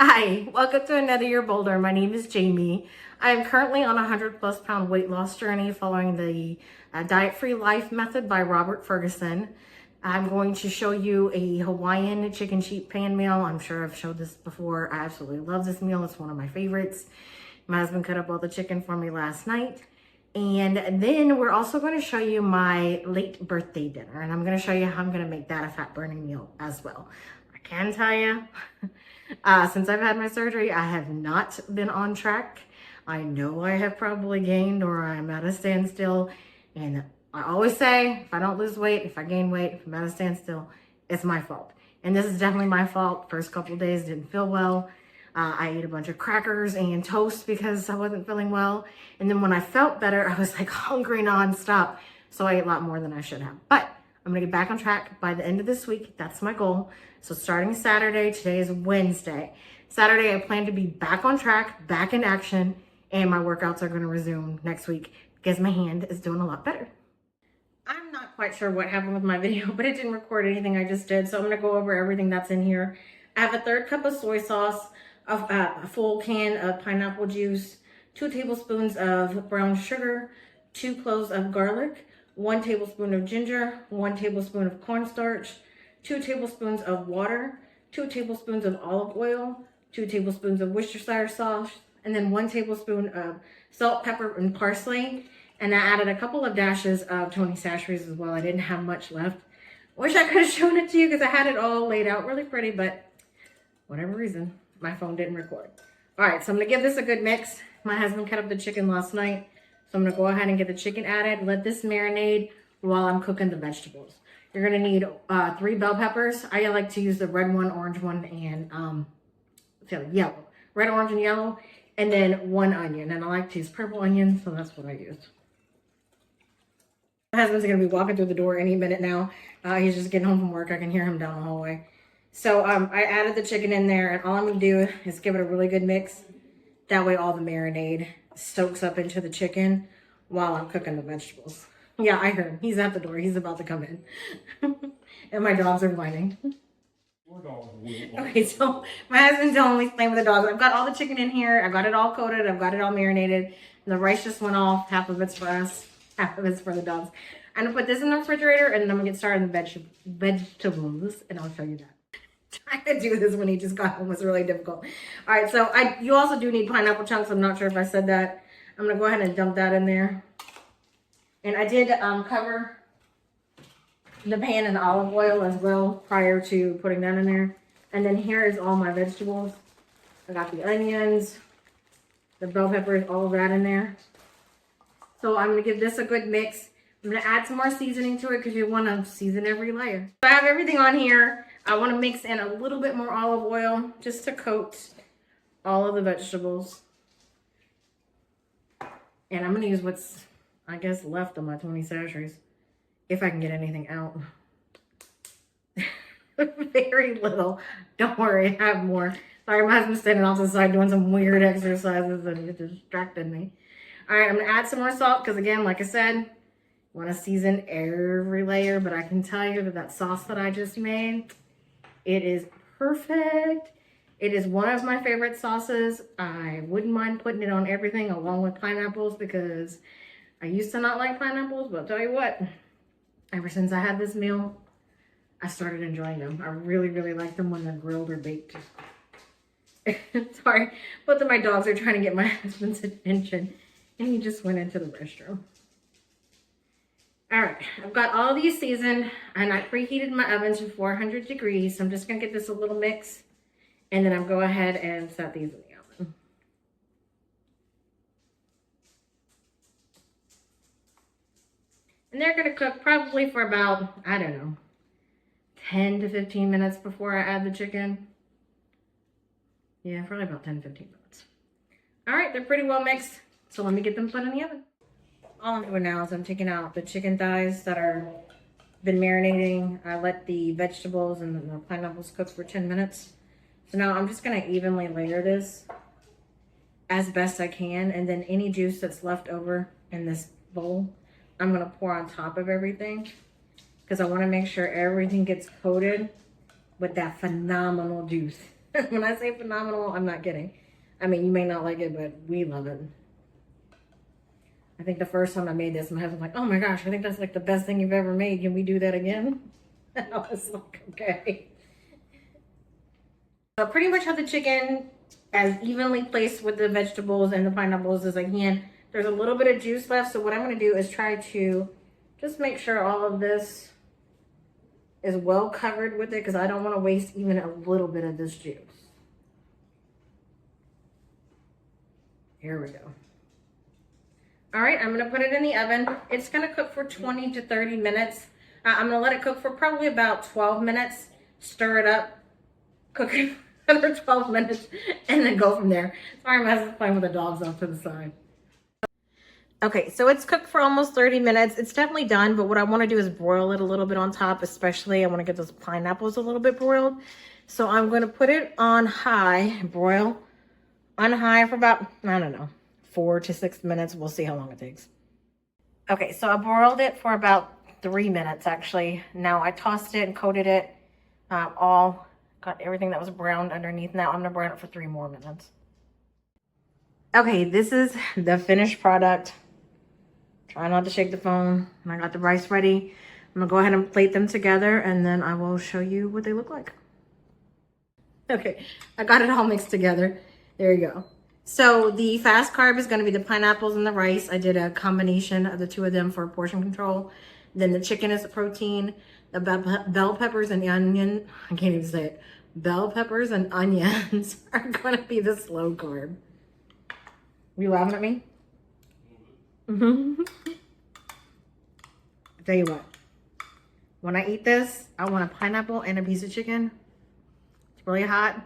Hi, welcome to Another Year Bolder. My name is Jamie. I am currently on a 100+ pound weight loss journey following the diet-free life method by Robert Ferguson. I'm going to show you a Hawaiian chicken sheet pan meal. I'm sure I've showed this before. I absolutely love this meal. It's one of my favorites. My husband cut up all the chicken for me last night. And then we're also going to show you my late birthday dinner. And I'm going to show you how I'm going to make that a fat burning meal as well. I can tell you, since I've had my surgery, I have not been on track. I know I have probably gained or I'm at a standstill. And I always say, if I don't lose weight, if I gain weight, if I'm at a standstill, it's my fault. And this is definitely my fault. First couple of days didn't feel well. I ate a bunch of crackers and toast because I wasn't feeling well. And then when I felt better, I was like hungry nonstop. So I ate a lot more than I should have. But I'm gonna get back on track by the end of this week. That's my goal. So starting Saturday, today is Wednesday. Saturday, I plan to be back on track, back in action, and my workouts are gonna resume next week because my hand is doing a lot better. I'm not quite sure what happened with my video, but it didn't record anything I just did. So I'm gonna go over everything that's in here. I have a 1/3 cup of soy sauce, a full can of pineapple juice, 2 tablespoons of brown sugar, 2 cloves of garlic, 1 tablespoon of ginger, 1 tablespoon of cornstarch, 2 tablespoons of water, 2 tablespoons of olive oil, 2 tablespoons of Worcestershire sauce, and then 1 tablespoon of salt, pepper, and parsley. And I added a couple of dashes of Tony Chachere's as well. I didn't have much left. Wish I could have shown it to you because I had it all laid out really pretty, but whatever reason, my phone didn't record. All right, so I'm gonna give this a good mix. My husband cut up the chicken last night, so I'm gonna go ahead and get the chicken added. Let this marinate while I'm cooking the vegetables. You're gonna need 3 bell peppers. I like to use the red one, orange one, and yellow. Red, orange, and yellow. And then 1 onion. And I like to use purple onion, so that's what I use. My husband's gonna be walking through the door any minute now. He's just getting home from work. I can hear him down the hallway. So I added the chicken in there, and all I'm gonna do is give it a really good mix. That way all the marinade soaks up into the chicken while I'm cooking the vegetables. Yeah, I heard him. He's at the door. He's about to come in. And my dogs are whining. Okay, so my husband's only playing with the dogs. I've got all the chicken in here. I got it all coated. I've got it all marinated. And the rice just went off. Half of it's for us. Half of it's for the dogs. I'm gonna put this in the refrigerator, and then I'm gonna get started on the vegetables, and I'll show you that. Trying to do this when he just got home was really difficult. All right, so you also do need pineapple chunks. I'm not sure if I said that. I'm gonna go ahead and dump that in there. And I did cover the pan in olive oil as well prior to putting that in there. And then here is all my vegetables. I got the onions, the bell peppers, all of that in there. So I'm gonna give this a good mix. I'm gonna add some more seasoning to it because you wanna season every layer. So I have everything on here. I wanna mix in a little bit more olive oil just to coat all of the vegetables. And I'm gonna use what's, I guess, left of my Tony Chachere's, if I can get anything out. Very little. Don't worry, I have more. Sorry, my husband's standing off to the side doing some weird exercises and it distracted me. All right, I'm gonna add some more salt because, again, like I said, I want to season every layer, but I can tell you that sauce that I just made, it is perfect. It is one of my favorite sauces. I wouldn't mind putting it on everything along with pineapples because I used to not like pineapples, but I'll tell you what, ever since I had this meal, I started enjoying them. I really, really like them when they're grilled or baked. Sorry, both of my dogs are trying to get my husband's attention, and he just went into the restroom. All right, I've got all these seasoned, and I preheated my oven to 400 degrees. So I'm just gonna get this a little mix, and then I'll go ahead and set these in the oven. And they're gonna cook probably for about, I don't know, 10 to 15 minutes before I add the chicken. Yeah, probably about 10 to 15 minutes. All right, they're pretty well mixed. So let me get them put in the oven. All I'm doing now is I'm taking out the chicken thighs that are been marinating. I let the vegetables and the pineapples cook for 10 minutes. So now I'm just gonna evenly layer this as best I can. And then any juice that's left over in this bowl, I'm gonna pour on top of everything because I wanna make sure everything gets coated with that phenomenal juice. When I say phenomenal, I'm not kidding. I mean, you may not like it, but we love it. I think the first time I made this, my husband was like, oh my gosh, I think that's like the best thing you've ever made. Can we do that again? And I was like, okay. So I pretty much have the chicken as evenly placed with the vegetables and the pineapples as I can. There's a little bit of juice left, so what I'm going to do is try to just make sure all of this is well covered with it, because I don't want to waste even a little bit of this juice. Here we go. All right, I'm gonna put it in the oven. It's gonna cook for 20 to 30 minutes. I'm gonna let it cook for probably about 12 minutes. Stir it up, cook it for another 12 minutes, and then go from there. Sorry, my husband's playing with the dogs off to the side. Okay, so it's cooked for almost 30 minutes. It's definitely done, but what I wanna do is broil it a little bit on top, especially I wanna get those pineapples a little bit broiled. So I'm gonna put it on high, broil on high for about, I don't know, 4 to 6 minutes. We'll see how long it takes. Okay, so I broiled it for about 3 minutes actually. Now I tossed it and coated it got everything that was browned underneath. Now I'm gonna brown it for 3 more minutes. Okay, this is the finished product. Try not to shake the phone. And I got the rice ready. I'm gonna go ahead and plate them together and then I will show you what they look like. Okay, I got it all mixed together. There you go. So the fast carb is going to be the pineapples and the rice. I did a combination of the two of them for portion control. Then the chicken is the protein. The bell peppers and the onion, I can't even say it. Bell peppers and onions are going to be the slow carb. Are you laughing at me? Mm-hmm. I'll tell you what. When I eat this, I want a pineapple and a piece of chicken. It's really hot.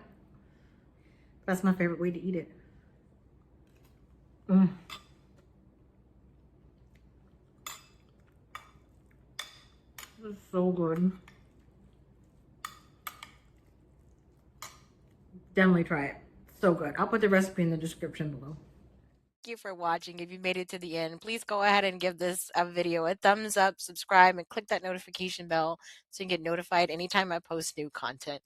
That's my favorite way to eat it. This is so good. Definitely try it. So good. I'll put the recipe in the description below. Thank you for watching. If you made it to the end, please go ahead and give this video a thumbs up, subscribe, and click that notification bell so you can get notified anytime I post new content.